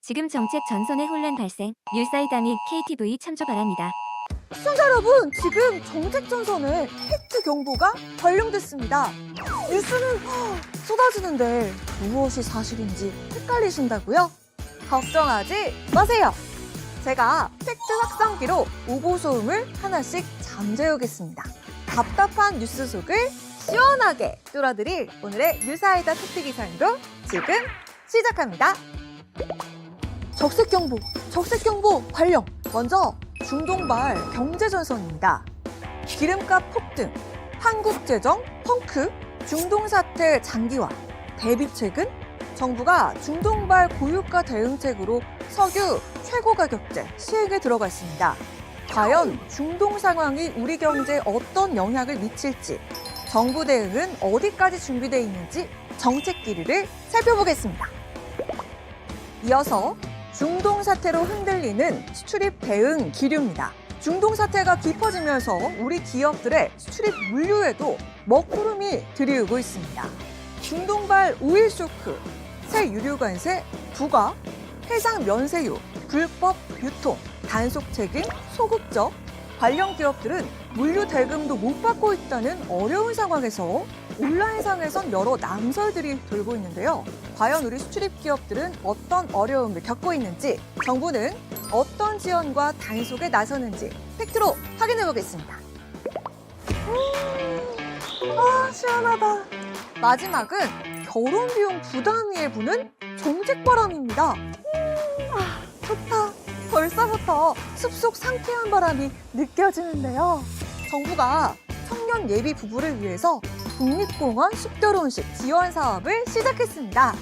지금 정책 전선에 혼란 발생. 뉴사이다 및 KTV 참조 바랍니다. 시청자 여러분, 지금 정책 전선에 팩트 경보가 발령됐습니다. 뉴스는 쏟아지는데 무엇이 사실인지 헷갈리신다고요? 걱정하지 마세요. 제가 팩트 확성기로 오보소음을 하나씩 잠재우겠습니다. 답답한 뉴스 속을 시원하게 뚫어드릴 오늘의 뉴사이다 팩트 기상도 지금 시작합니다. 적색경보 발령! 먼저 중동발 경제전선입니다. 기름값 폭등, 한국재정 펑크, 중동사태 장기화, 대비책은 정부가 중동발 고유가 대응책으로 석유 최고가격제 시행에 들어가 있습니다. 과연 중동 상황이 우리 경제에 어떤 영향을 미칠지, 정부 대응은 어디까지 준비되어 있는지 정책 기류를 살펴보겠습니다. 이어서 중동 사태로 흔들리는 수출입 대응 기류입니다. 중동 사태가 깊어지면서 우리 기업들의 수출입 물류에도 먹구름이 들이우고 있습니다. 중동발 오일 쇼크, 새 유류 관세 부과, 해상 면세유, 불법 유통, 단속 책임, 소극적, 관련 기업들은 물류 대금도 못 받고 있다는 어려운 상황에서 온라인상에선 여러 남설들이 돌고 있는데요. 과연 우리 수출입 기업들은 어떤 어려움을 겪고 있는지, 정부는 어떤 지원과 단속에 나서는지 팩트로 확인해 보겠습니다. 시원하다. 마지막은 결혼 비용 부담 위에 부는 정책바람입니다. 좋다. 벌써부터 숲속 상쾌한 바람이 느껴지는데요. 정부가 청년 예비 부부를 위해서 국립공원 숲결혼식 지원 사업을 시작했습니다.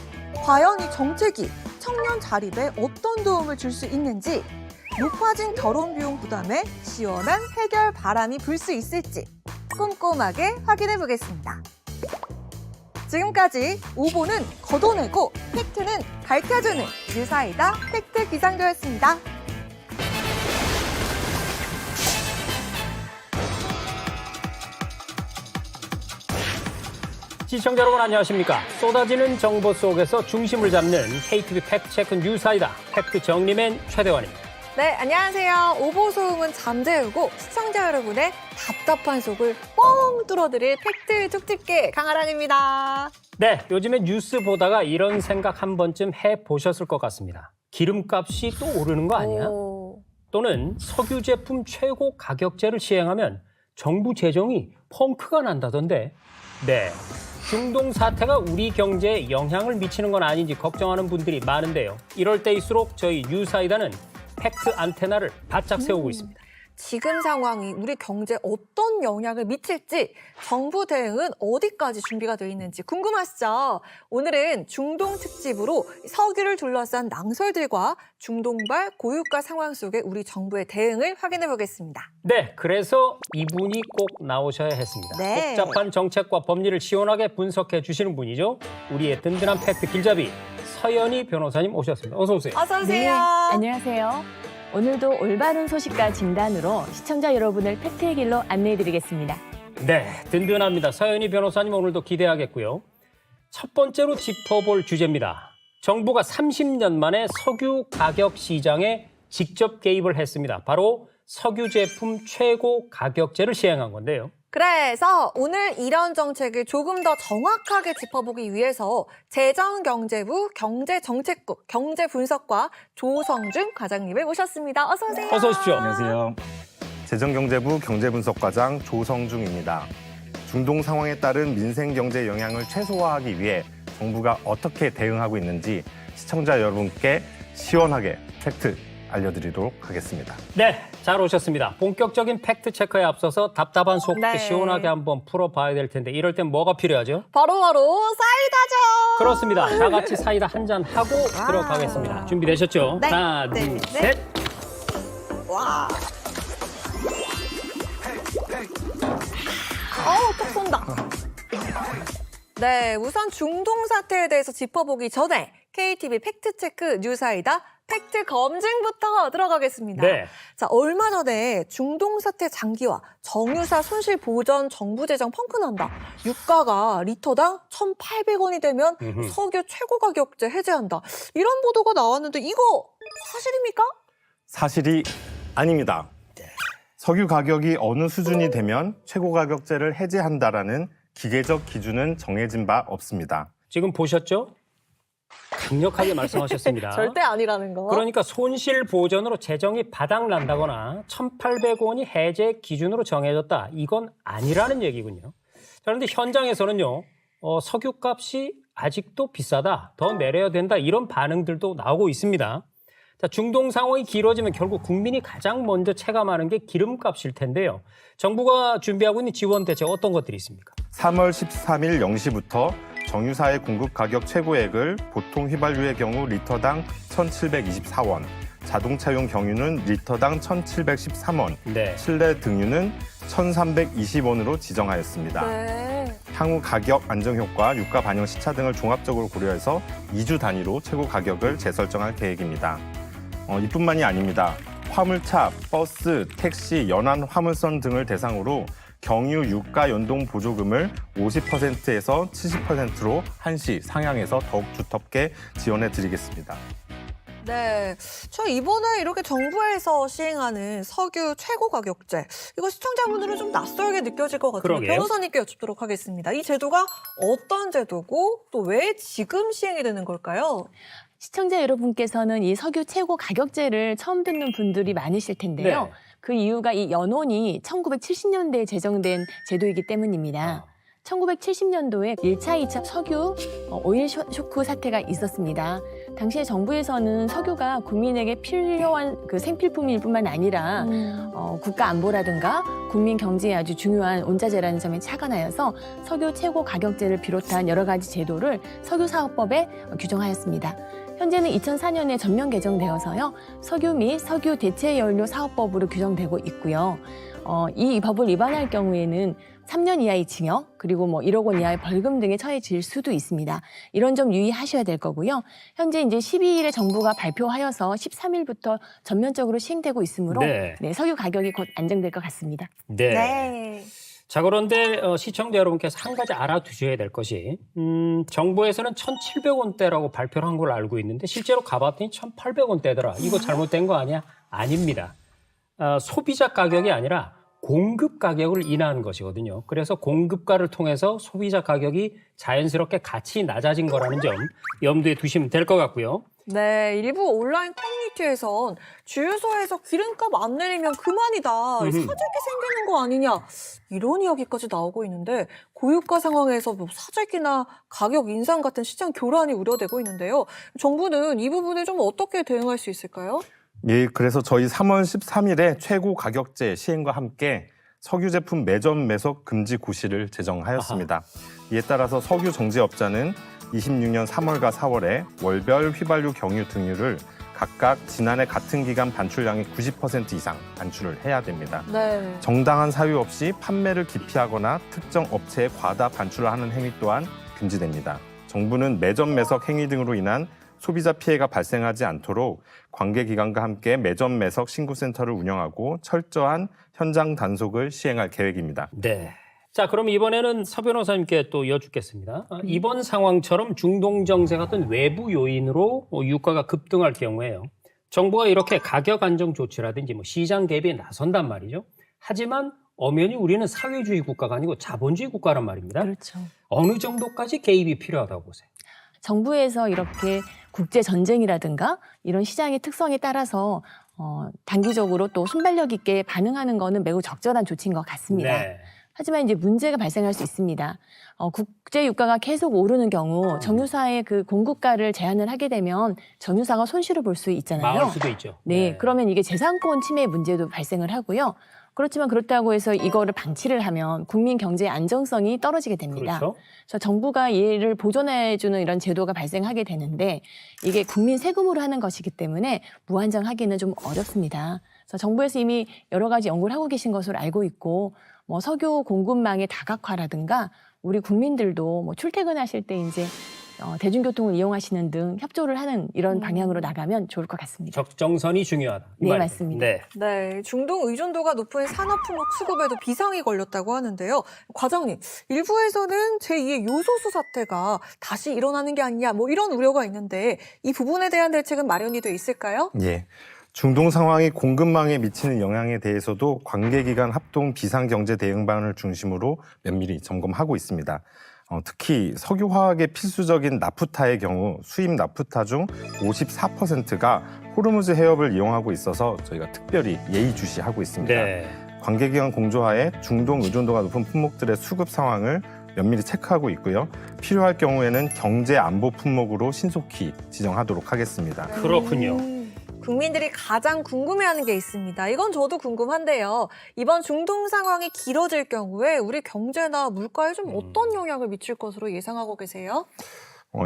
과연 이 정책이 청년 자립에 어떤 도움을 줄 수 있는지, 높아진 결혼 비용 부담에 시원한 해결 바람이 불 수 있을지 꼼꼼하게 확인해 보겠습니다. 지금까지 오보는 걷어내고 팩트는 밝혀주는 뉴사이다 팩트 기상도였습니다. 시청자 여러분 안녕하십니까? 쏟아지는 정보 속에서 중심을 잡는 KTV 팩트체크 뉴사이다 팩트 정리맨 최대환입니다. 네, 안녕하세요. 오보소음은 잠재우고 시청자 여러분의 답답한 속을 뻥 뚫어드릴 팩트 툭집게 강아랑입니다. 네, 요즘에 뉴스 보다가 이런 생각 한 번쯤 해보셨을 것 같습니다. 기름값이 또 오르는 거 아니야? 또는 석유 제품 최고 가격제를 시행하면 정부 재정이 펑크가 난다던데. 네, 중동 사태가 우리 경제에 영향을 미치는 건 아닌지 걱정하는 분들이 많은데요. 이럴 때일수록 저희 뉴사이다는 팩트 안테나를 바짝 세우고 있습니다. 지금 상황이 우리 경제에 어떤 영향을 미칠지, 정부 대응은 어디까지 준비가 되어 있는지 궁금하시죠? 오늘은 중동 특집으로 석유를 둘러싼 낭설들과 중동발 고유가 상황 속에 우리 정부의 대응을 확인해 보겠습니다. 네, 그래서 이분이 꼭 나오셔야 했습니다. 네. 복잡한 정책과 법리를 시원하게 분석해 주시는 분이죠. 우리의 든든한 팩트 길잡이 서연희 변호사님 오셨습니다. 어서 오세요. 어서 오세요. 네, 안녕하세요. 오늘도 올바른 소식과 진단으로 시청자 여러분을 팩트의 길로 안내해드리겠습니다. 네, 든든합니다. 서연희 변호사님 오늘도 기대하겠고요. 첫 번째로 짚어볼 주제입니다. 정부가 30년 만에 석유 가격 시장에 직접 개입을 했습니다. 바로 석유 제품 최고 가격제를 시행한 건데요. 그래서 오늘 이런 정책을 조금 더 정확하게 짚어보기 위해서 재정경제부 경제정책국 경제분석과 조성준 과장님을 모셨습니다. 어서 오세요. 어서 오십시오. 안녕하세요. 재정경제부 경제분석과장 조성중입니다. 중동 상황에 따른 민생 경제 영향을 최소화하기 위해 정부가 어떻게 대응하고 있는지 시청자 여러분께 시원하게 팩트 알려드리도록 하겠습니다. 네, 잘 오셨습니다. 본격적인 팩트 체크에 앞서서 답답한 속 네. 시원하게 한번 풀어봐야 될 텐데 이럴 땐 뭐가 필요하죠? 바로바로 사이다죠. 그렇습니다. 다 같이 사이다 한 잔 하고 들어가겠습니다. 준비되셨죠? 네. 하나, 네. 둘, 네. 셋. 와. 톡 쏜다. 네, 우선 중동 사태에 대해서 짚어보기 전에 KTV 팩트체크 뉴사이다 팩트 검증부터 들어가겠습니다. 네. 자, 얼마 전에 중동 사태 장기화, 정유사 손실 보전 정부 재정 펑크 난다. 유가가 리터당 1,800원이 되면 음흠. 석유 최고 가격제 해제한다. 이런 보도가 나왔는데 이거 사실입니까? 사실이 아닙니다. 석유 가격이 어느 수준이 되면 최고 가격제를 해제한다라는 기계적 기준은 정해진 바 없습니다. 지금 보셨죠? 강력하게 말씀하셨습니다. 절대 아니라는 거. 그러니까 손실 보전으로 재정이 바닥난다거나 1,800원이 해제 기준으로 정해졌다. 이건 아니라는 얘기군요. 자, 그런데 현장에서는요. 석유값이 아직도 비싸다. 더 내려야 된다. 이런 반응들도 나오고 있습니다. 자, 중동 상황이 길어지면 결국 국민이 가장 먼저 체감하는 게 기름값일 텐데요. 정부가 준비하고 있는 지원 대책 어떤 것들이 있습니까? 3월 13일 0시부터 정유사의 공급 가격 최고액을 보통 휘발유의 경우 리터당 1,724원, 자동차용 경유는 리터당 1,713원, 네. 실내 등유는 1,320원으로 지정하였습니다. 네. 향후 가격 안정 효과, 유가 반영 시차 등을 종합적으로 고려해서 2주 단위로 최고 가격을 재설정할 계획입니다. 이뿐만이 아닙니다. 화물차, 버스, 택시, 연안 화물선 등을 대상으로 경유 유가 연동 보조금을 50%에서 70%로 한시 상향해서 더욱 두텁게 지원해 드리겠습니다. 네. 저 이번에 이렇게 정부에서 시행하는 석유 최고 가격제. 이거 시청자분들은 좀 낯설게 느껴질 것 같은데 그러게요. 변호사님께 여쭙도록 하겠습니다. 이 제도가 어떤 제도고 또 왜 지금 시행이 되는 걸까요? 시청자 여러분께서는 이 석유 최고 가격제를 처음 듣는 분들이 많으실 텐데요. 네. 그 이유가 이 연원이 1970년대에 제정된 제도이기 때문입니다. 1970년도에 1차, 2차 석유 오일 쇼크 사태가 있었습니다. 당시에 정부에서는 석유가 국민에게 필요한 그 생필품일 뿐만 아니라 국가 안보라든가 국민 경제에 아주 중요한 원자재라는 점에 착안하여서 석유 최고 가격제를 비롯한 여러 가지 제도를 석유사업법에 규정하였습니다. 현재는 2004년에 전면 개정되어서요. 석유 및 석유 대체 연료 사업법으로 규정되고 있고요. 이 법을 위반할 경우에는 3년 이하의 징역 그리고 1억 원 이하의 벌금 등에 처해질 수도 있습니다. 이런 점 유의하셔야 될 거고요. 현재 이제 12일에 정부가 발표하여서 13일부터 전면적으로 시행되고 있으므로 네. 석유 가격이 곧 안정될 것 같습니다. 네. 네. 자, 그런데 시청자 여러분께서 한 가지 알아두셔야 될 것이 정부에서는 1,700원대라고 발표를 한 걸로 알고 있는데 실제로 가봤더니 1,800원대더라. 이거 잘못된 거 아니야? 아닙니다. 소비자 가격이 아니라 공급 가격을 인하하는 것이거든요. 그래서 공급가를 통해서 소비자 가격이 자연스럽게 같이 낮아진 거라는 점 염두에 두시면 될 것 같고요. 네, 일부 온라인 커뮤니티에선 주유소에서 기름값 안 내리면 그만이다. 사재기 생기는 거 아니냐. 이런 이야기까지 나오고 있는데 고유가 상황에서 사재기나 가격 인상 같은 시장 교란이 우려되고 있는데요. 정부는 이 부분에 좀 어떻게 대응할 수 있을까요? 예, 그래서 저희 3월 13일에 최고 가격제 시행과 함께 석유 제품 매점 매석 금지 고시를 제정하였습니다. 이에 따라서 석유 정제업자는 26년 3월과 4월에 월별 휘발유 경유 등유를 각각 지난해 같은 기간 반출량의 90% 이상 반출을 해야 됩니다. 네. 정당한 사유 없이 판매를 기피하거나 특정 업체에 과다 반출을 하는 행위 또한 금지됩니다. 정부는 매점 매석 행위 등으로 인한 소비자 피해가 발생하지 않도록 관계기관과 함께 매점 매석 신고센터를 운영하고 철저한 현장 단속을 시행할 계획입니다. 네. 자, 그럼 이번에는 서 변호사님께 또 여쭙겠습니다. 이번 상황처럼 중동 정세 같은 외부 요인으로 유가가 급등할 경우에요. 정부가 이렇게 가격 안정 조치라든지 시장 개입에 나선단 말이죠. 하지만 엄연히 우리는 사회주의 국가가 아니고 자본주의 국가란 말입니다. 그렇죠. 어느 정도까지 개입이 필요하다고 보세요? 정부에서 이렇게 국제 전쟁이라든가 이런 시장의 특성에 따라서 단기적으로 또 순발력 있게 반응하는 거는 매우 적절한 조치인 것 같습니다. 네. 하지만 이제 문제가 발생할 수 있습니다. 국제 유가가 계속 오르는 경우 정유사의 그 공급가를 제한을 하게 되면 정유사가 손실을 볼 수 있잖아요. 망할 수도 있죠. 네, 그러면 이게 재산권 침해 문제도 발생을 하고요. 그렇지만 그렇다고 해서 이거를 방치를 하면 국민 경제의 안정성이 떨어지게 됩니다. 그렇죠. 그래서 정부가 이를 보존해주는 이런 제도가 발생하게 되는데 이게 국민 세금으로 하는 것이기 때문에 무한정하기는 좀 어렵습니다. 그래서 정부에서 이미 여러 가지 연구를 하고 계신 것으로 알고 있고 석유 공급망의 다각화라든가 우리 국민들도 출퇴근하실 때 이제 대중교통을 이용하시는 등 협조를 하는 이런 방향으로 나가면 좋을 것 같습니다. 적정선이 중요하다. 이 네, 말이죠. 맞습니다. 네. 네, 중동 의존도가 높은 산업품목 수급에도 비상이 걸렸다고 하는데요. 과장님, 일부에서는 제2의 요소수 사태가 다시 일어나는 게 아니냐, 뭐 이런 우려가 있는데 이 부분에 대한 대책은 마련이 돼 있을까요? 예. 중동 상황이 공급망에 미치는 영향에 대해서도 관계기관 합동 비상경제 대응반을 중심으로 면밀히 점검하고 있습니다. 특히 석유화학의 필수적인 나프타의 경우 수입 나프타 중 54%가 호르무즈 해협을 이용하고 있어서 저희가 특별히 예의주시하고 있습니다. 네. 관계기관 공조하에 중동 의존도가 높은 품목들의 수급 상황을 면밀히 체크하고 있고요. 필요할 경우에는 경제 안보 품목으로 신속히 지정하도록 하겠습니다. 그렇군요. 국민들이 가장 궁금해하는 게 있습니다. 이건 저도 궁금한데요. 이번 중동 상황이 길어질 경우에 우리 경제나 물가에 좀 어떤 영향을 미칠 것으로 예상하고 계세요?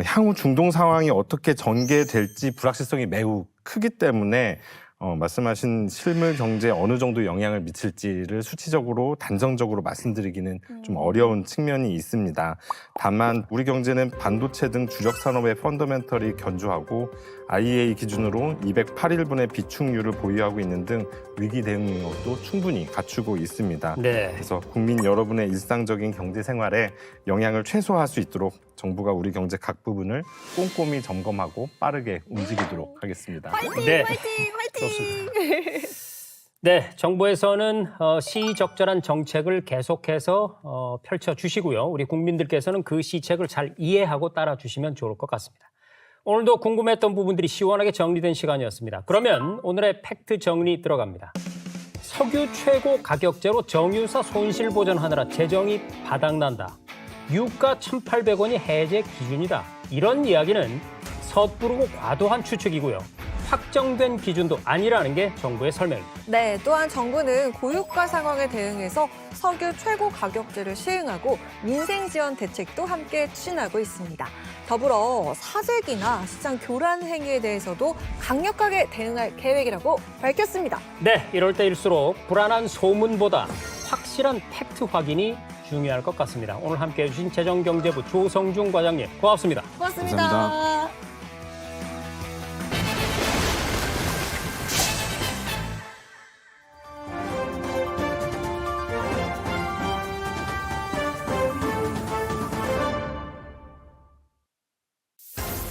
향후 중동 상황이 어떻게 전개될지 불확실성이 매우 크기 때문에 말씀하신 실물 경제에 어느 정도 영향을 미칠지를 수치적으로 단정적으로 말씀드리기는 좀 어려운 측면이 있습니다. 다만 우리 경제는 반도체 등 주력 산업의 펀더멘털이 견조하고 IEA 기준으로 208일분의 비축률을 보유하고 있는 등 위기 대응 능력도 충분히 갖추고 있습니다. 네. 그래서 국민 여러분의 일상적인 경제 생활에 영향을 최소화할 수 있도록 정부가 우리 경제 각 부분을 꼼꼼히 점검하고 빠르게 움직이도록 하겠습니다. 네. 화이팅! 네, 정부에서는 시의적절한 정책을 계속해서 펼쳐주시고요. 우리 국민들께서는 그 시책을 잘 이해하고 따라주시면 좋을 것 같습니다. 오늘도 궁금했던 부분들이 시원하게 정리된 시간이었습니다. 그러면 오늘의 팩트 정리 들어갑니다. 석유 최고 가격제로 정유사 손실 보전하느라 재정이 바닥난다. 유가 1,800원이 해제 기준이다. 이런 이야기는 섣부르고 과도한 추측이고요. 확정된 기준도 아니라는 게 정부의 설명입니다. 네, 또한 정부는 고유가 상황에 대응해서 석유 최고 가격제를 시행하고 민생 지원 대책도 함께 추진하고 있습니다. 더불어 사재기나 시장 교란 행위에 대해서도 강력하게 대응할 계획이라고 밝혔습니다. 네, 이럴 때일수록 불안한 소문보다 확실한 팩트 확인이 중요할 것 같습니다. 오늘 함께해 주신 재정경제부 조성중 과장님 고맙습니다. 고맙습니다. 감사합니다.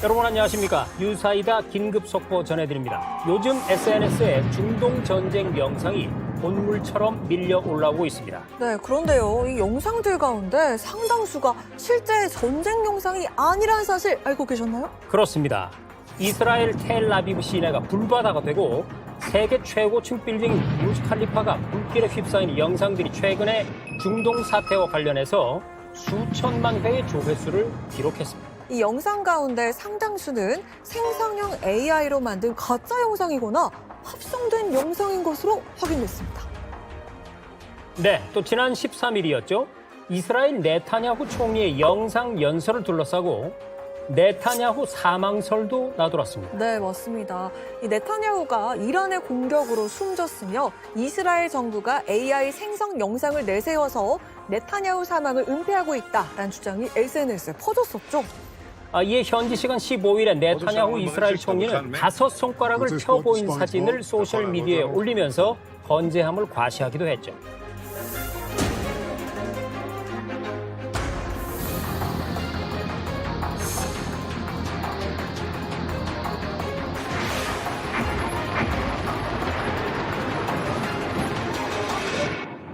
여러분 안녕하십니까. 유사이다 긴급 속보 전해드립니다. 요즘 SNS에 중동 전쟁 영상이 본물처럼 밀려 올라오고 있습니다. 네, 그런데요. 이 영상들 가운데 상당수가 실제 전쟁 영상이 아니라는 사실 알고 계셨나요? 그렇습니다. 이스라엘 텔아비브 시내가 불바다가 되고 세계 최고층 빌딩 부르즈 칼리파가 불길에 휩싸이는 영상들이 최근에 중동 사태와 관련해서 수천만 회의 조회수를 기록했습니다. 이 영상 가운데 상당수는 생성형 AI로 만든 가짜 영상이거나 합성된 영상인 것으로 확인됐습니다. 네, 또 지난 13일이었죠. 이스라엘 네타냐후 총리의 영상 연설을 둘러싸고 네타냐후 사망설도 나돌았습니다. 네, 맞습니다. 이 네타냐후가 이란의 공격으로 숨졌으며 이스라엘 정부가 AI 생성 영상을 내세워서 네타냐후 사망을 은폐하고 있다라는 주장이 SNS에 퍼졌었죠. 이에 현지 시간 15일에 네타냐후 이스라엘 총리는 5손가락을 펴 보인 사진을 소셜미디어에 올리면서 건재함을 과시하기도 했죠.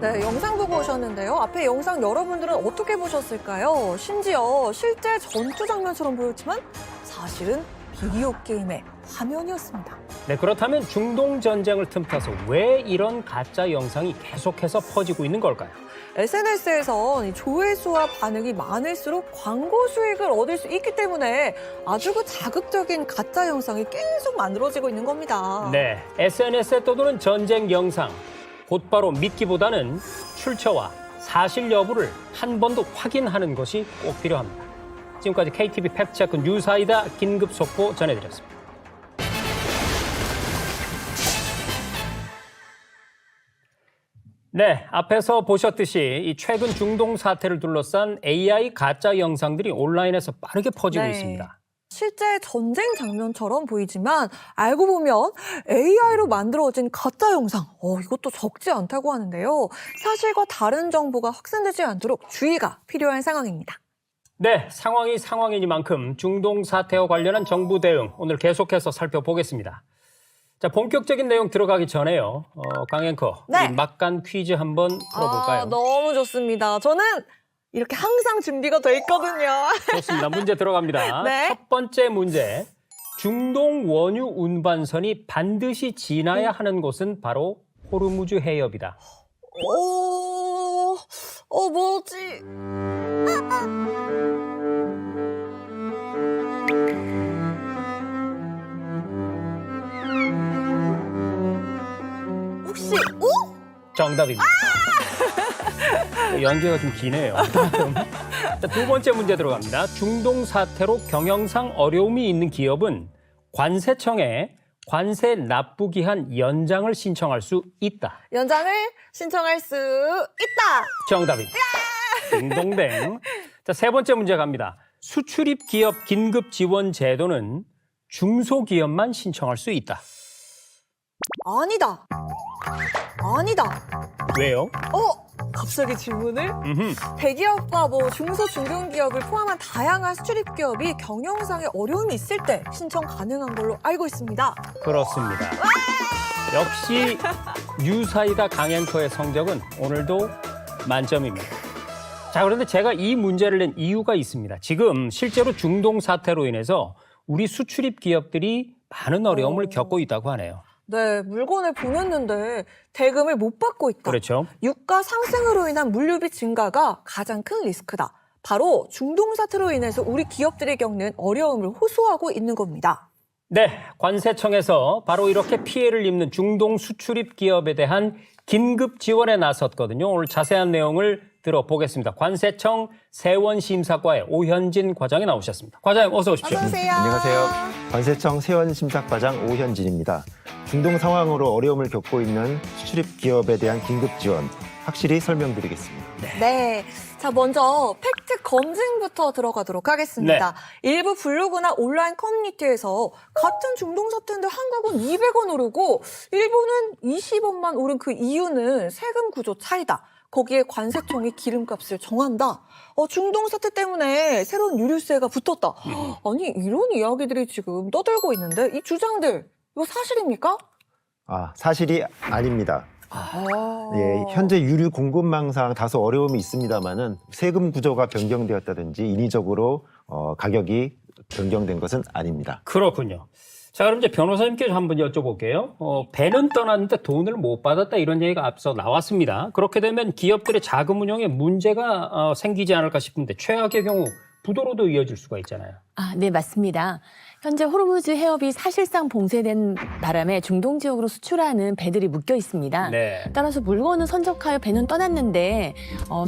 네, 영상 보고 오셨는데요. 앞에 영상 여러분들은 어떻게 보셨을까요? 심지어 실제 전투 장면처럼 보였지만 사실은 비디오 게임의 화면이었습니다. 네, 그렇다면 중동 전쟁을 틈타서 왜 이런 가짜 영상이 계속해서 퍼지고 있는 걸까요? SNS에선 조회수와 반응이 많을수록 광고 수익을 얻을 수 있기 때문에 아주 그 자극적인 가짜 영상이 계속 만들어지고 있는 겁니다. 네, SNS에 떠도는 전쟁 영상. 곧바로 믿기보다는 출처와 사실 여부를 한 번 더 확인하는 것이 꼭 필요합니다. 지금까지 KTV 팩트체크 뉴사이다 긴급 속보 전해드렸습니다. 네, 앞에서 보셨듯이 이 최근 중동 사태를 둘러싼 AI 가짜 영상들이 온라인에서 빠르게 퍼지고 네. 있습니다. 실제 전쟁 장면처럼 보이지만 알고 보면 AI로 만들어진 가짜 영상, 이것도 적지 않다고 하는데요. 사실과 다른 정보가 확산되지 않도록 주의가 필요한 상황입니다. 네, 상황이 상황이니만큼 중동 사태와 관련한 정부 대응 오늘 계속해서 살펴보겠습니다. 자, 본격적인 내용 들어가기 전에요. 강 앵커, 네. 우리 막간 퀴즈 한번 풀어볼까요? 너무 좋습니다. 저는 이렇게 항상 준비가 돼 있거든요. 좋습니다. 문제 들어갑니다. 네. 첫 번째 문제. 중동 원유 운반선이 반드시 지나야 하는 곳은 바로 호르무즈 해협이다. 뭐지? 혹시, 정답입니다. 연기가 좀 기네요. 다음. 자, 두 번째 문제 들어갑니다. 중동 사태로 경영상 어려움이 있는 기업은 관세청에 관세 납부 기한 연장을 신청할 수 있다. 연장을 신청할 수 있다. 정답입니다. 딩동댕. 자, 세 번째 문제 갑니다. 수출입 기업 긴급 지원 제도는 중소기업만 신청할 수 있다. 아니다. 왜요? 갑자기 질문을? 음흠. 대기업과 중소 중견기업을 포함한 다양한 수출입 기업이 경영상에 어려움이 있을 때 신청 가능한 걸로 알고 있습니다. 그렇습니다. 역시 뉴사이다 강앵커의 성적은 오늘도 만점입니다. 자, 그런데 제가 이 문제를 낸 이유가 있습니다. 지금 실제로 중동 사태로 인해서 우리 수출입 기업들이 많은 어려움을 겪고 있다고 하네요. 네, 물건을 보냈는데 대금을 못 받고 있다. 그렇죠. 유가 상승으로 인한 물류비 증가가 가장 큰 리스크다. 바로 중동 사태로 인해서 우리 기업들이 겪는 어려움을 호소하고 있는 겁니다. 네, 관세청에서 바로 이렇게 피해를 입는 중동 수출입 기업에 대한 긴급 지원에 나섰거든요. 오늘 자세한 내용을 들어보겠습니다. 관세청 세원심사과의 오현진 과장이 나오셨습니다. 과장님 어서 오십시오. 어서 오세요. 안녕하세요. 관세청 세원심사과장 오현진입니다. 중동 상황으로 어려움을 겪고 있는 수출입 기업에 대한 긴급 지원 확실히 설명드리겠습니다. 네. 자, 먼저 팩트 검증부터 들어가도록 하겠습니다. 일부 블로그나 온라인 커뮤니티에서 같은 중동 사태인데 한국은 200원 오르고 일본은 20원만 오른 그 이유는 세금 구조 차이다. 거기에 관세청이 기름값을 정한다. 중동 사태 때문에 새로운 유류세가 붙었다. 아니, 이런 이야기들이 지금 떠들고 있는데 이 주장들, 이거 사실입니까? 사실이 아닙니다. 예, 현재 유류 공급망상 다소 어려움이 있습니다만은 세금 구조가 변경되었다든지 인위적으로 가격이 변경된 것은 아닙니다. 그렇군요. 자, 그럼 이제 변호사님께 한번 여쭤볼게요. 배는 떠났는데 돈을 못 받았다 이런 얘기가 앞서 나왔습니다. 그렇게 되면 기업들의 자금 운용에 문제가 생기지 않을까 싶은데 최악의 경우 부도로도 이어질 수가 있잖아요. 네, 맞습니다. 현재 호르무즈 해협이 사실상 봉쇄된 바람에 중동 지역으로 수출하는 배들이 묶여 있습니다. 네. 따라서 물건은 선적하여 배는 떠났는데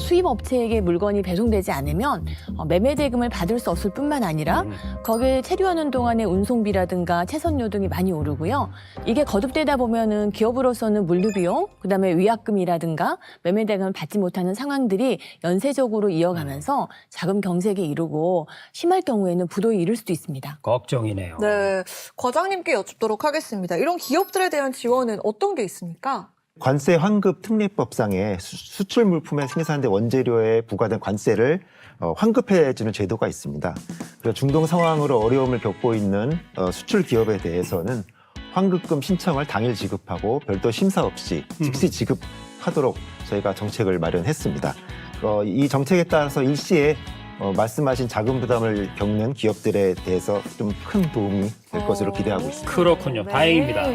수입 업체에게 물건이 배송되지 않으면 매매 대금을 받을 수 없을 뿐만 아니라 거기에 체류하는 동안의 운송비라든가 채선료 등이 많이 오르고요. 이게 거듭되다 보면은 기업으로서는 물류비용, 그다음에 위약금이라든가 매매 대금을 받지 못하는 상황들이 연쇄적으로 이어가면서 자금 경색에 이르고 심할 경우에는 부도에 이를 수도 있습니다. 걱정이네요. 네. 과장님께 여쭙도록 하겠습니다. 이런 기업들에 대한 지원은 어떤 게 있습니까? 관세 환급 특례법상에 수출 물품의 생산된 원재료에 부과된 관세를 환급해주는 제도가 있습니다. 그래서 중동 상황으로 어려움을 겪고 있는 수출 기업에 대해서는 환급금 신청을 당일 지급하고 별도 심사 없이 즉시 지급하도록 저희가 정책을 마련했습니다. 이 정책에 따라서 일시에 말씀하신 자금 부담을 겪는 기업들에 대해서 좀 큰 도움이 될 것으로 기대하고 있습니다. 그렇군요. 네. 다행입니다.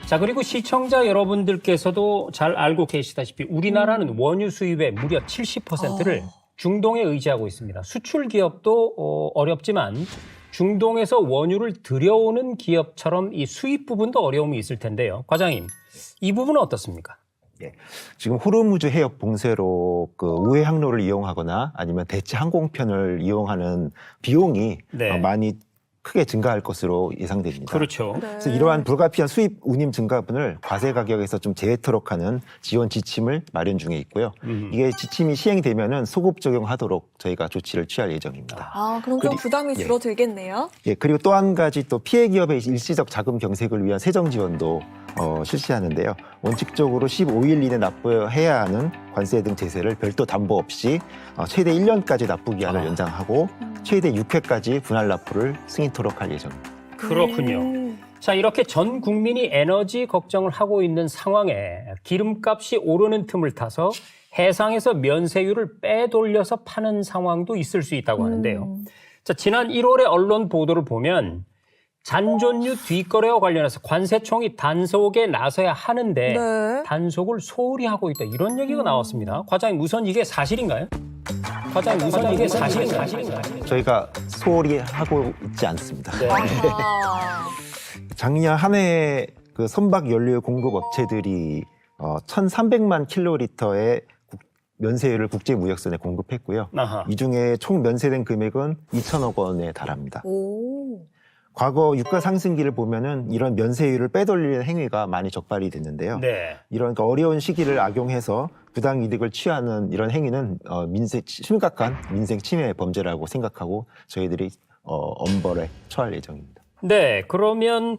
자, 그리고 시청자 여러분들께서도 잘 알고 계시다시피 우리나라는 원유 수입의 무려 70%를 중동에 의지하고 있습니다. 수출 기업도 어렵지만 중동에서 원유를 들여오는 기업처럼 이 수입 부분도 어려움이 있을 텐데요. 과장님, 이 부분은 어떻습니까? 지금 호르무즈 해협 봉쇄로 그 우회 항로를 이용하거나 아니면 대체 항공편을 이용하는 비용이 네. 많이 크게 증가할 것으로 예상됩니다. 그렇죠. 네. 그래서 이러한 불가피한 수입 운임 증가분을 과세 가격에서 좀 제외토록 하는 지원 지침을 마련 중에 있고요. 이게 지침이 시행되면은 소급 적용하도록 저희가 조치를 취할 예정입니다. 아, 그럼 좀 부담이 예. 줄어들겠네요. 예, 그리고 또 한 가지 또 피해 기업의 일시적 자금 경색을 위한 세정 지원도 실시하는데요. 원칙적으로 15일 이내 납부해야 하는 관세 등 제세를 별도 담보 없이 최대 1년까지 납부 기한을 연장하고 최대 6회까지 분할 납부를 승인토록 할 예정입니다. 그렇군요. 자, 이렇게 전 국민이 에너지 걱정을 하고 있는 상황에 기름값이 오르는 틈을 타서 해상에서 면세율을 빼돌려서 파는 상황도 있을 수 있다고 하는데요. 자, 지난 1월의 언론 보도를 보면 잔존유 뒷거래와 관련해서 관세청이 단속에 나서야 하는데 네. 단속을 소홀히 하고 있다, 이런 얘기가 나왔습니다. 과장님, 우선 이게 사실인가요? 과장님, 우선 이게 사실인가요? 저희가 소홀히 하고 있지 않습니다. 네. 아, 작년 한 해 그 선박 연료 공급 업체들이 1,300만 킬로리터의 면세율을 국제무역선에 공급했고요. 아하. 이 중에 총 면세된 금액은 2천억 원에 달합니다. 오. 과거 유가 상승기를 보면은 이런 면세율을 빼돌리는 행위가 많이 적발이 됐는데요. 네. 이런 어려운 시기를 악용해서 부당 이득을 취하는 이런 행위는 심각한 민생 침해 범죄라고 생각하고 저희들이 엄벌에 처할 예정입니다. 네, 그러면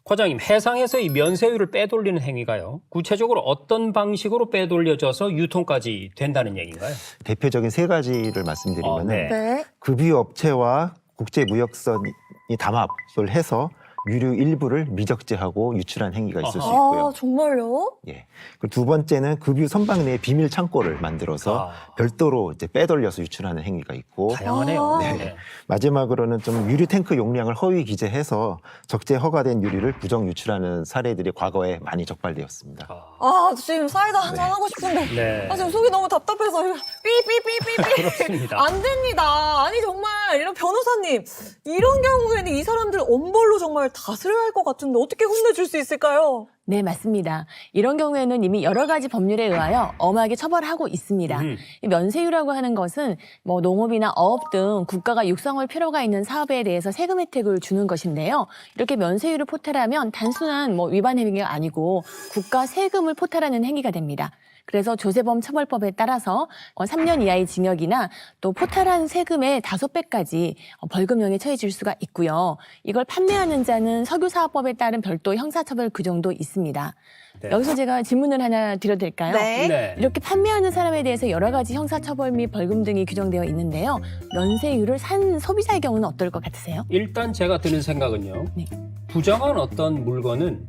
과장님, 해상에서 이 면세율을 빼돌리는 행위가요, 구체적으로 어떤 방식으로 빼돌려져서 유통까지 된다는 얘기인가요? 대표적인 세 가지를 말씀드리면은 네. 네. 급유 업체와 국제무역선이 담합을 해서 유류 일부를 미적재하고 유출한 행위가 있을 수 아하. 있고요. 아, 정말요? 예. 그리고 두 번째는 급유 선박 내에 비밀 창고를 만들어서 별도로 이제 빼돌려서 유출하는 행위가 있고, 다양하네요. 아. 네. 마지막으로는 좀 유류 탱크 용량을 허위 기재해서 적재 허가된 유류를 부정 유출하는 사례들이 과거에 많이 적발되었습니다. 아, 지금 사이다 한잔 하고 싶은데. 네. 아, 지금 속이 너무 답답해서 삐삐삐삐삐. 그렇습니다. 안 됩니다. 아니, 정말 이런 변호사님, 이런 경우에는 이 사람들 엄벌로 정말 다스려야 할 것 같은데 어떻게 혼내줄 수 있을까요? 네, 맞습니다. 이런 경우에는 이미 여러 가지 법률에 의하여 엄하게 처벌하고 있습니다. 이 면세유라고 하는 것은 뭐 농업이나 어업 등 국가가 육성할 필요가 있는 사업에 대해서 세금 혜택을 주는 것인데요. 이렇게 면세유를 포탈하면 단순한 뭐 위반 행위가 아니고 국가 세금을 포탈하는 행위가 됩니다. 그래서 조세범 처벌법에 따라서 3년 이하의 징역이나 또 포탈한 세금의 5배까지 벌금형에 처해질 수가 있고요. 이걸 판매하는 자는 석유사업법에 따른 별도 형사처벌 규정도 있습니다. 네. 여기서 제가 질문을 하나 드려도 될까요? 네. 이렇게 판매하는 사람에 대해서 여러 가지 형사처벌 및 벌금 등이 규정되어 있는데요. 면세율을 산 소비자의 경우는 어떨 것 같으세요? 일단 제가 드는 생각은요, 네. 부정한 어떤 물건은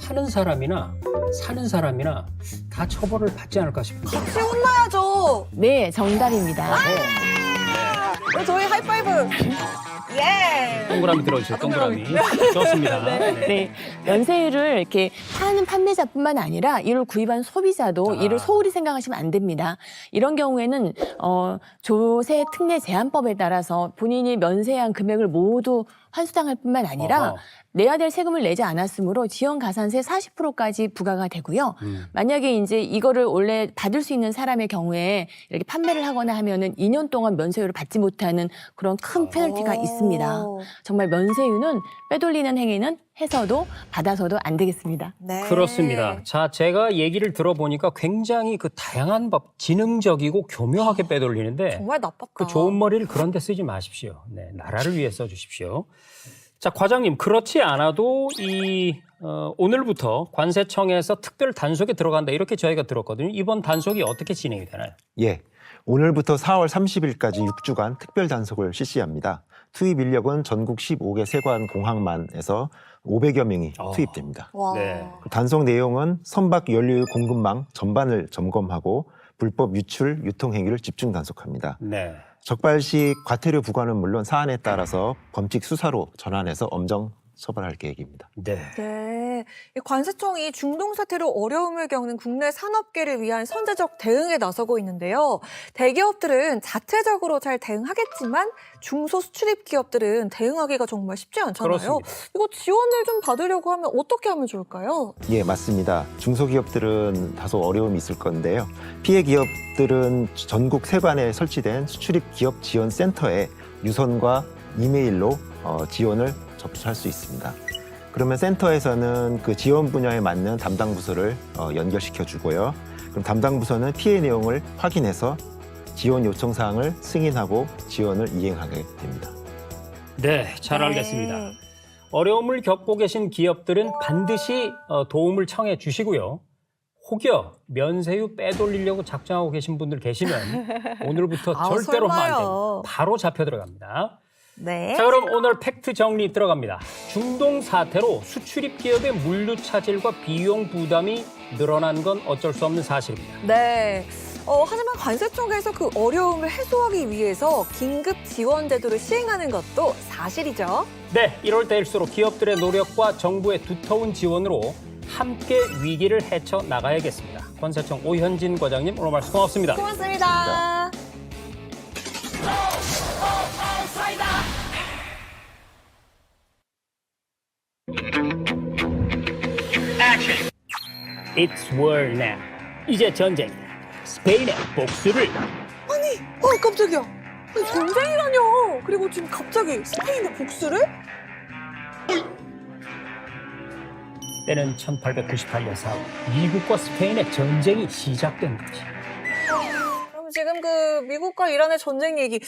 파는 사람이나 사는 사람이나 다 처벌을 받지 않을까 싶습니다. 같이 혼나야죠. 네, 정답입니다. 네, 저희 하이파이브. 예. 동그라미 들어주세요. 동그라미. 좋습니다. 네. 네, 면세율을 이렇게 파는 판매자뿐만 아니라 이를 구입한 소비자도 이를 소홀히 생각하시면 안 됩니다. 이런 경우에는 조세 특례 제한법에 따라서 본인이 면세한 금액을 모두 환수당할 뿐만 아니라 어허. 내야 될 세금을 내지 않았으므로 지연가산세 40%까지 부과가 되고요. 만약에 이제 이거를 원래 받을 수 있는 사람의 경우에 이렇게 판매를 하거나 하면은 2년 동안 면세율을 받지 못하는 그런 큰 페널티가 있습니다. 정말 면세유는 빼돌리는 행위는 해서도 받아서도 안 되겠습니다. 네. 그렇습니다. 자, 제가 얘기를 들어보니까 굉장히 그 다양한 법, 지능적이고 교묘하게 빼돌리는데 정말 나빴다. 그 좋은 머리를 그런 데 쓰지 마십시오. 네, 나라를 위해 써주십시오. 자, 과장님, 그렇지 않아도 오늘부터 관세청에서 특별 단속에 들어간다, 이렇게 저희가 들었거든요. 이번 단속이 어떻게 진행이 되나요? 예. 오늘부터 4월 30일까지 6주간 특별 단속을 실시합니다. 투입 인력은 전국 15개 세관 공항만에서 500여 명이 투입됩니다. 와. 네. 단속 내용은 선박 연료 공급망 전반을 점검하고 불법 유출, 유통 행위를 집중 단속합니다. 네. 적발 시 과태료 부과는 물론 사안에 따라서 범칙 수사로 전환해서 엄정 처벌할 계획입니다. 네. 네. 이 관세청이 중동 사태로 어려움을 겪는 국내 산업계를 위한 선제적 대응에 나서고 있는데요. 대기업들은 자체적으로 잘 대응하겠지만 중소수출입 기업들은 대응하기가 정말 쉽지 않잖아요. 그렇습니다. 이거 지원을 좀 받으려고 하면 어떻게 하면 좋을까요? 예, 맞습니다. 중소기업들은 다소 어려움이 있을 건데요. 피해 기업들은 전국 세관에 설치된 수출입 기업 지원 센터에 유선과 이메일로 지원을 접수할 수 있습니다. 그러면 센터에서는 그 지원 분야에 맞는 담당 부서를 연결시켜 주고요. 그럼 담당 부서는 피해 내용을 확인해서 지원 요청 사항을 승인하고 지원을 이행하게 됩니다. 네, 잘 알겠습니다. 어려움을 겪고 계신 기업들은 반드시 도움을 청해 주시고요. 혹여 면세유 빼돌리려고 작정하고 계신 분들 계시면 오늘부터 절대로 하면 안 됩니다. 바로 잡혀 들어갑니다. 네. 자, 그럼 오늘 팩트 정리 들어갑니다. 중동 사태로 수출입 기업의 물류 차질과 비용 부담이 늘어난 건 어쩔 수 없는 사실입니다. 네. 하지만 관세 쪽에서 그 어려움을 해소하기 위해서 긴급 지원 제도를 시행하는 것도 사실이죠. 네, 이럴 때일수록 기업들의 노력과 정부의 두터운 지원으로 함께 위기를 헤쳐 나가야겠습니다. 관세청 오현진 과장님, 오늘 말씀 고맙습니다. 고맙습니다. It's war now. 이제 전쟁이다. 스페인의 복수를. 깜짝이야. 아니, 전쟁이라뇨. 그리고 지금 갑자기 스페인의 복수를? 때는 1898년 4월 미국과 스페인의 전쟁이 시작된 거지. 그럼 지금 그 미국과 이란의 전쟁 얘기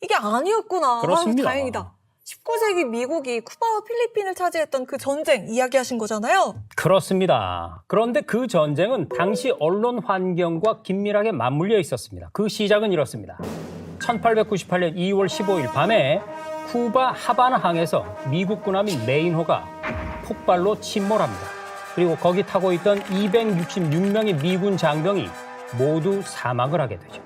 이게 아니었구나. 그렇습니다. 아유, 다행이다. 19세기 미국이 쿠바와 필리핀을 차지했던 그 전쟁 이야기하신 거잖아요. 그렇습니다. 그런데 그 전쟁은 당시 언론 환경과 긴밀하게 맞물려 있었습니다. 그 시작은 이렇습니다. 1898년 2월 15일 밤에 쿠바 하바나항에서 미국 군함인 메인호가 폭발로 침몰합니다. 그리고 거기 타고 있던 266명의 미군 장병이 모두 사망을 하게 되죠.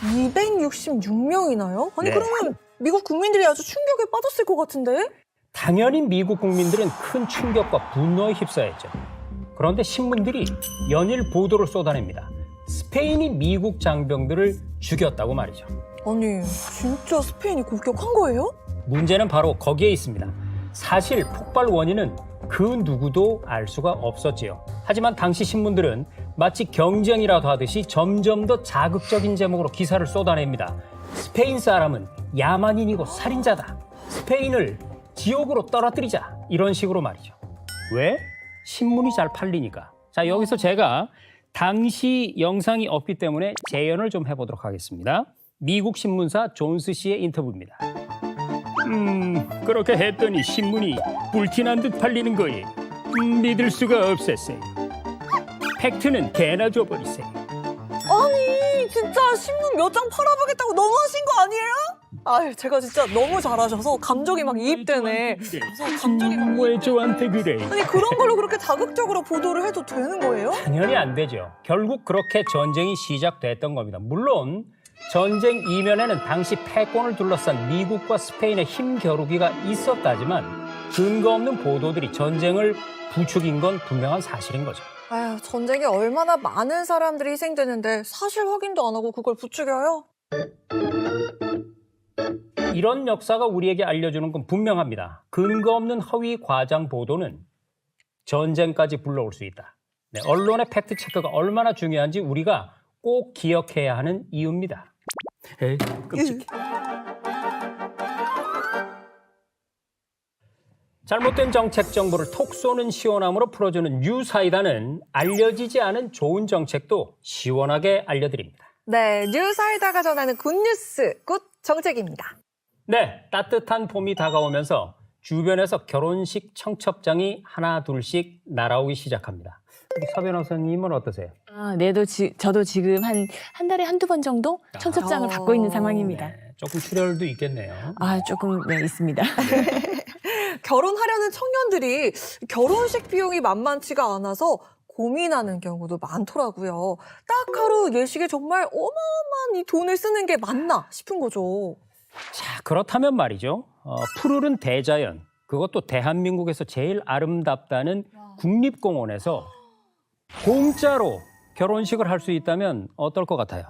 266명이나요? 아니 네. 그러면 미국 국민들이 아주 충격에 빠졌을 것 같은데? 당연히 미국 국민들은 큰 충격과 분노에 휩싸였죠. 그런데 신문들이 연일 보도를 쏟아냅니다. 스페인이 미국 장병들을 죽였다고 말이죠. 아니 진짜 스페인이 공격한 거예요? 문제는 바로 거기에 있습니다. 사실 폭발 원인은 그 누구도 알 수가 없었지요. 하지만 당시 신문들은 마치 경쟁이라도 하듯이 점점 더 자극적인 제목으로 기사를 쏟아냅니다. 스페인 사람은 야만인이고 살인자다. 스페인을 지옥으로 떨어뜨리자. 이런 식으로 말이죠. 왜? 신문이 잘 팔리니까. 자, 여기서 제가 당시 영상이 없기 때문에 재연을 좀 해보도록 하겠습니다. 미국 신문사 존스 씨의 인터뷰입니다. 그렇게 했더니 신문이 불티난 듯 팔리는 거예요. 믿을 수가 없었어요. 팩트는 개나 줘버리세요. 아니 진짜 신문 몇 장 팔아보겠다고 너무하신 거 아니에요? 아유 제가 진짜 너무 잘하셔서 감정이 막 이입되네. 그래서 감정이 막 왜 이입되네. 저한테 그래? 아니 그런 걸로 그렇게 자극적으로 보도를 해도 되는 거예요? 당연히 안 되죠. 결국 그렇게 전쟁이 시작됐던 겁니다. 물론 전쟁 이면에는 당시 패권을 둘러싼 미국과 스페인의 힘겨루기가 있었다지만 근거 없는 보도들이 전쟁을 부추긴 건 분명한 사실인 거죠. 아유 전쟁에 얼마나 많은 사람들이 희생되는데 사실 확인도 안 하고 그걸 부추겨요? 이런 역사가 우리에게 알려주는 건 분명합니다. 근거 없는 허위 과장 보도는 전쟁까지 불러올 수 있다. 네, 언론의 팩트체크가 얼마나 중요한지 우리가 꼭 기억해야 하는 이유입니다. 에이, 끔찍해. 잘못된 정책 정보를 톡 쏘는 시원함으로 풀어주는 뉴사이다는 알려지지 않은 좋은 정책도 시원하게 알려드립니다. 네, 뉴사이다가 전하는 굿뉴스, 굿 정책입니다. 네, 따뜻한 봄이 다가오면서 주변에서 결혼식 청첩장이 하나 둘씩 날아오기 시작합니다. 우리 서 변호사님은 어떠세요? 네, 저도 지금 한 달에 한두 번 정도 청첩장을 받고 있는 상황입니다. 네, 조금 출혈도 있겠네요. 조금 있습니다. 결혼하려는 청년들이 결혼식 비용이 만만치가 않아서 고민하는 경우도 많더라고요. 딱 하루 예식에 정말 어마어마한 이 돈을 쓰는 게 맞나 싶은 거죠. 자, 그렇다면 말이죠. 푸르른 대자연, 그것도 대한민국에서 제일 아름답다는 국립공원에서 공짜로 결혼식을 할 수 있다면 어떨 것 같아요?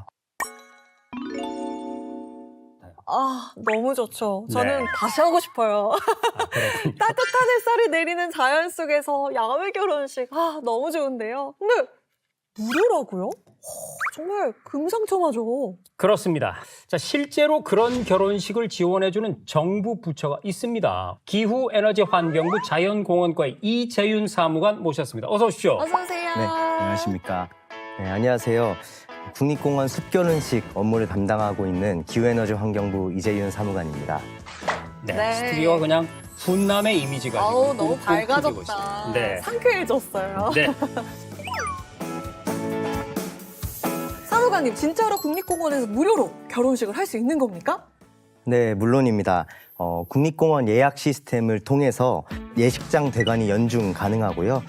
너무 좋죠. 저는 네. 다시 하고 싶어요. 그렇군요. 따뜻한 햇살이 내리는 자연 속에서 야외 결혼식. 너무 좋은데요. 근데 무료라고요? 정말 금상첨화죠. 그렇습니다. 자, 실제로 그런 결혼식을 지원해주는 정부 부처가 있습니다. 기후에너지환경부 자연공원과의 이재윤 사무관 모셨습니다. 어서 오십시오. 어서 오세요. 네, 안녕하십니까. 네, 안녕하세요. 국립공원 숲결혼식 업무를 담당하고 있는 기후에너지환경부 이재윤 사무관입니다. 네, 네. 스튜디오가 그냥 훈남의 이미지가 아우 지금 너무 뿜뿜 밝아졌다. 터지고 있습니다. 네. 상쾌해졌어요. 네. 사무관님 진짜로 국립공원에서 무료로 결혼식을 할 수 있는 겁니까? 네, 물론입니다. 국립공원 예약 시스템을 통해서 예식장 대관이 연중 가능하고요.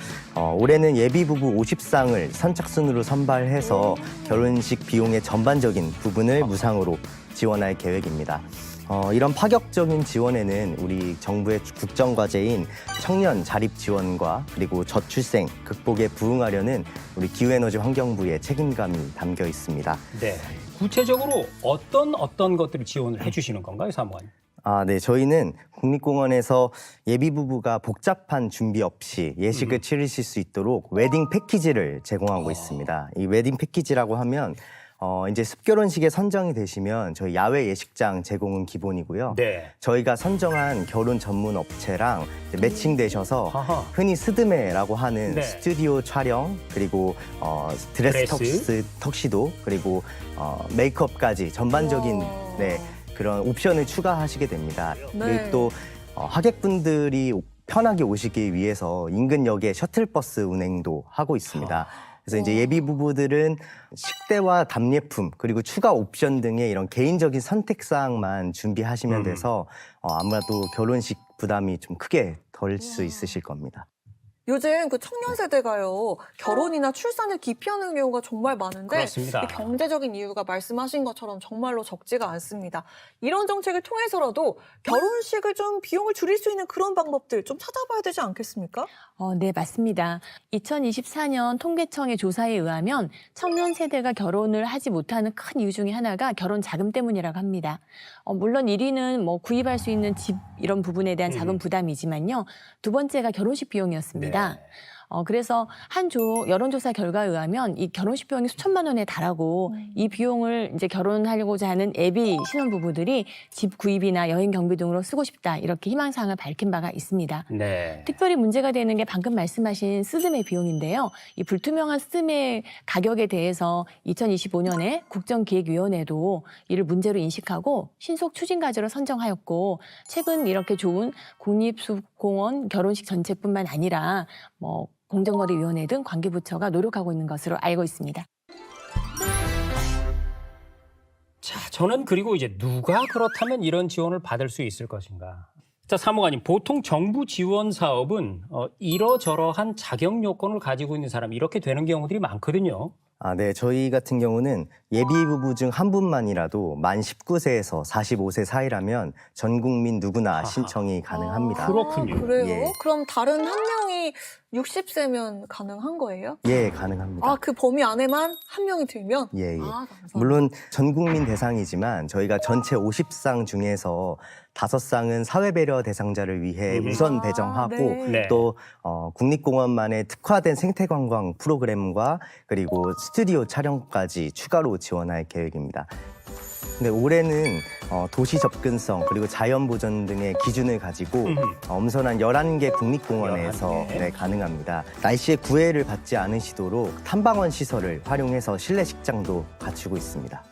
올해는 예비부부 50쌍을 선착순으로 선발해서 결혼식 비용의 전반적인 부분을 무상으로 지원할 계획입니다. 이런 파격적인 지원에는 우리 정부의 국정과제인 청년 자립 지원과 그리고 저출생 극복에 부응하려는 우리 기후에너지 환경부의 책임감이 담겨 있습니다. 네. 구체적으로 어떤 것들을 지원을 해주시는 건가요, 사무관님? 네. 저희는 국립공원에서 예비부부가 복잡한 준비 없이 예식을 치르실 수 있도록 웨딩 패키지를 제공하고 있습니다. 이 웨딩 패키지라고 하면 이제 습결혼식에 선정이 되시면 저희 야외 예식장 제공은 기본이고요. 네. 저희가 선정한 결혼 전문 업체랑 이제 매칭되셔서 아하. 흔히 스드메라고 하는 네. 스튜디오 촬영 그리고 드레스 턱시도 그리고 메이크업까지 전반적인 우와. 네, 그런 옵션을 추가하시게 됩니다. 네. 그리고 또 하객분들이 편하게 오시기 위해서 인근 역에 셔틀버스 운행도 하고 있습니다. 그래서 이제 예비 부부들은 식대와 답례품 그리고 추가 옵션 등의 이런 개인적인 선택 사항만 준비하시면 돼서 아무래도 결혼식 부담이 좀 크게 덜 수 있으실 겁니다. 요즘 그 청년 세대가요 결혼이나 출산을 기피하는 경우가 정말 많은데 그렇습니다. 이 경제적인 이유가 말씀하신 것처럼 정말로 적지가 않습니다. 이런 정책을 통해서라도 결혼식을 좀 비용을 줄일 수 있는 그런 방법들 좀 찾아봐야 되지 않겠습니까? 네, 맞습니다. 2024년 통계청의 조사에 의하면 청년 세대가 결혼을 하지 못하는 큰 이유 중에 하나가 결혼 자금 때문이라고 합니다. 물론 1위는 뭐 구입할 수 있는 집 이런 부분에 대한 자금 부담이지만요. 두 번째가 결혼식 비용이었습니다. 네. 그래서 한 여론조사 결과에 의하면 이 결혼식 비용이 수천만 원에 달하고 이 비용을 이제 결혼하려고자 하는 애비 신혼부부들이 집 구입이나 여행 경비 등으로 쓰고 싶다 이렇게 희망사항을 밝힌 바가 있습니다. 네. 특별히 문제가 되는 게 방금 말씀하신 스드메 비용인데요. 이 불투명한 스드메 가격에 대해서 2025년에 국정기획위원회도 이를 문제로 인식하고 신속 추진 과제로 선정하였고 최근 이렇게 좋은 국립숲공원 결혼식 전체뿐만 아니라 공정거래위원회 등 관계부처가 노력하고 있는 것으로 알고 있습니다. 자, 저는 그리고 이제 누가 그렇다면 이런 지원을 받을 수 있을 것인가? 자, 사무관님, 보통 정부 지원 사업은 이러저러한 자격 요건을 가지고 있는 사람 이렇게 되는 경우들이 많거든요. 네. 저희 같은 경우는 예비부부 중 한 분만이라도 만 19세에서 45세 사이라면 전 국민 누구나 신청이 가능합니다. 그렇군요. 그래요? 예. 그럼 다른 한 명이 60세면 가능한 거예요? 예, 가능합니다. 그 범위 안에만 한 명이 들면? 예, 예. 감사합니다. 물론 전 국민 대상이지만 저희가 전체 50상 중에서 5쌍은 사회배려 대상자를 위해 우선 배정하고 네. 또 국립공원만의 특화된 생태관광 프로그램과 그리고 스튜디오 촬영까지 추가로 지원할 계획입니다. 근데 올해는 도시 접근성 그리고 자연 보전 등의 기준을 가지고 엄선한 11개 국립공원에서 11개. 네, 가능합니다. 날씨에 구애를 받지 않으시도록 탐방원 시설을 활용해서 실내 식장도 갖추고 있습니다.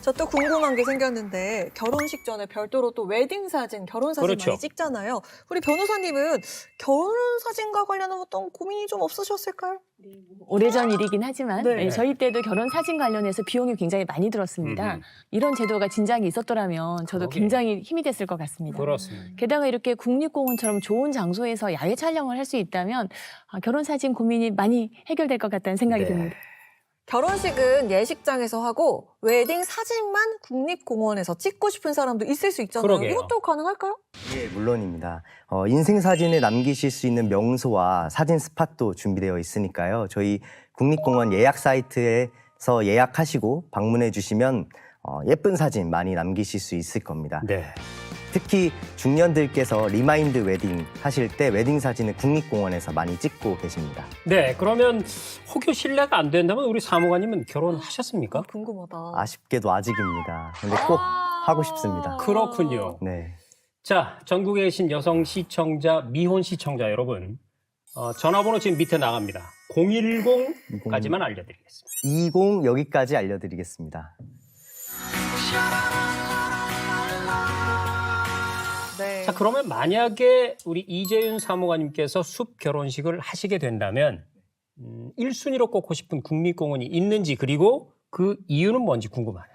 저 또 궁금한 게 생겼는데 결혼식 전에 별도로 또 웨딩 사진, 결혼 사진 그렇죠. 많이 찍잖아요. 우리 변호사님은 결혼 사진과 관련한 어떤 고민이 좀 없으셨을까요? 오래전 일이긴 하지만 네. 저희 때도 결혼 사진 관련해서 비용이 굉장히 많이 들었습니다. 이런 제도가 진작에 있었더라면 저도 그러게. 굉장히 힘이 됐을 것 같습니다. 그렇습니다. 게다가 이렇게 국립공원처럼 좋은 장소에서 야외 촬영을 할 수 있다면 결혼 사진 고민이 많이 해결될 것 같다는 생각이 네. 듭니다. 결혼식은 예식장에서 하고 웨딩 사진만 국립공원에서 찍고 싶은 사람도 있을 수 있잖아요. 그러게요. 이것도 가능할까요? 예, 물론입니다. 인생 사진을 남기실 수 있는 명소와 사진 스팟도 준비되어 있으니까요. 저희 국립공원 예약 사이트에서 예약하시고 방문해 주시면 예쁜 사진 많이 남기실 수 있을 겁니다. 네. 특히 중년들께서 리마인드 웨딩 하실 때 웨딩 사진을 국립공원에서 많이 찍고 계십니다. 네, 그러면 혹여 실례가 안 된다면 우리 사무관님은 결혼하셨습니까? 궁금하다. 아쉽게도 아직입니다. 근데 꼭 하고 싶습니다. 그렇군요. 네. 자, 전국에 계신 여성 시청자, 미혼 시청자 여러분, 전화번호 지금 밑에 나갑니다. 010까지만 알려드리겠습니다. 20 여기까지 알려드리겠습니다. 네. 자, 그러면 만약에 우리 이재윤 사무관님께서 숲 결혼식을 하시게 된다면 1순위로 꼽고 싶은 국립공원이 있는지 그리고 그 이유는 뭔지 궁금하네요.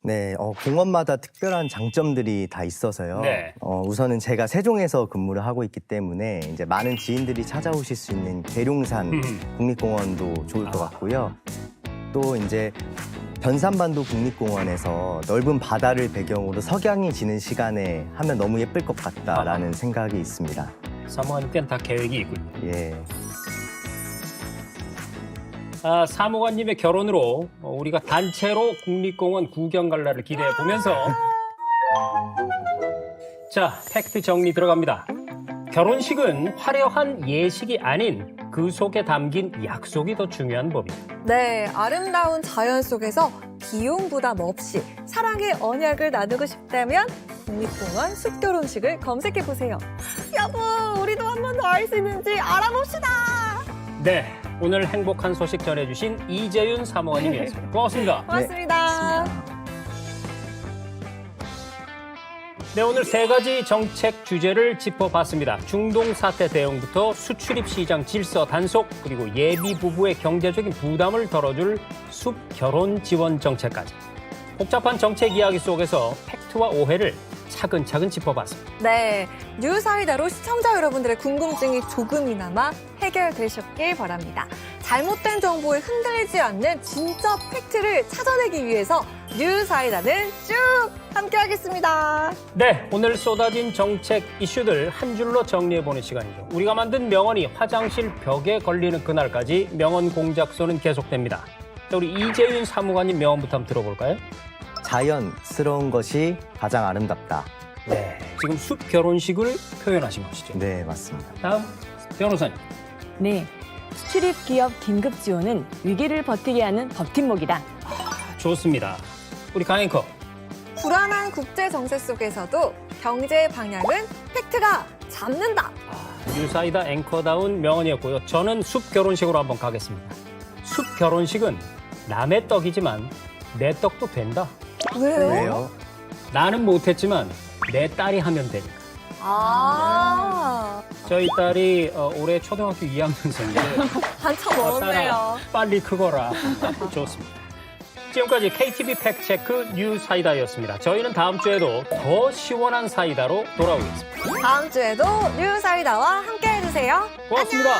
네, 공원마다 특별한 장점들이 다 있어서요. 네. 우선은 제가 세종에서 근무를 하고 있기 때문에 이제 많은 지인들이 찾아오실 수 있는 계룡산 국립공원도 좋을 것 같고요. 또 이제 변산반도 국립공원에서 넓은 바다를 배경으로 석양이 지는 시간에 하면 너무 예쁠 것 같다라는 생각이 있습니다. 사무관님께는 다 계획이 있군요. 예. 사무관님의 결혼으로 우리가 단체로 국립공원 구경 갈 날을 기대해 보면서 자, 팩트 정리 들어갑니다. 결혼식은 화려한 예식이 아닌 그 속에 담긴 약속이 더 중요한 법입니다. 네, 아름다운 자연 속에서 비용 부담 없이 사랑의 언약을 나누고 싶다면 국립공원 숲결혼식을 검색해보세요. 여보, 우리도 한 번 더 알 수 있는지 알아봅시다. 네, 오늘 행복한 소식 전해주신 이재윤 사무관님이었습니다. 고맙습니다. 고맙습니다. 네, 오늘 세 가지 정책 주제를 짚어봤습니다. 중동 사태 대응부터 수출입 시장 질서 단속, 그리고 예비 부부의 경제적인 부담을 덜어줄 숲 결혼 지원 정책까지. 복잡한 정책 이야기 속에서 팩트와 오해를 차근차근 짚어봤습니다. 네, 뉴사이다로 시청자 여러분들의 궁금증이 조금이나마 해결되셨길 바랍니다. 잘못된 정보에 흔들리지 않는 진짜 팩트를 찾아내기 위해서 뉴사이다는 쭉 함께하겠습니다. 네, 오늘 쏟아진 정책 이슈들 한 줄로 정리해보는 시간이죠. 우리가 만든 명언이 화장실 벽에 걸리는 그날까지 명언 공작소는 계속됩니다. 자, 우리 이재윤 사무관님 명언부터 한번 들어볼까요? 자연스러운 것이 가장 아름답다. 네, 지금 숲 결혼식을 표현하신 것이죠. 네, 맞습니다. 다음 변호사님. 네, 수출입 기업 긴급 지원은 위기를 버티게 하는 버팀목이다. 좋습니다. 우리 강앵커. 불안한 국제 정세 속에서도 경제 방향은 팩트가 잡는다. 뉴사이다 앵커다운 명언이었고요. 저는 숲 결혼식으로 한번 가겠습니다. 숲 결혼식은 남의 떡이지만 내 떡도 된다. 왜요? 왜요? 나는 못했지만 내 딸이 하면 되니까. 아, 저희 딸이 올해 초등학교 2학년생인데 한참 멀었네요. 빨리 크거라. 좋습니다. 지금까지 KTV 팩트체크 뉴사이다였습니다. 저희는 다음 주에도 더 시원한 사이다로 돌아오겠습니다. 다음 주에도 뉴사이다와 함께 해주세요. 고맙습니다.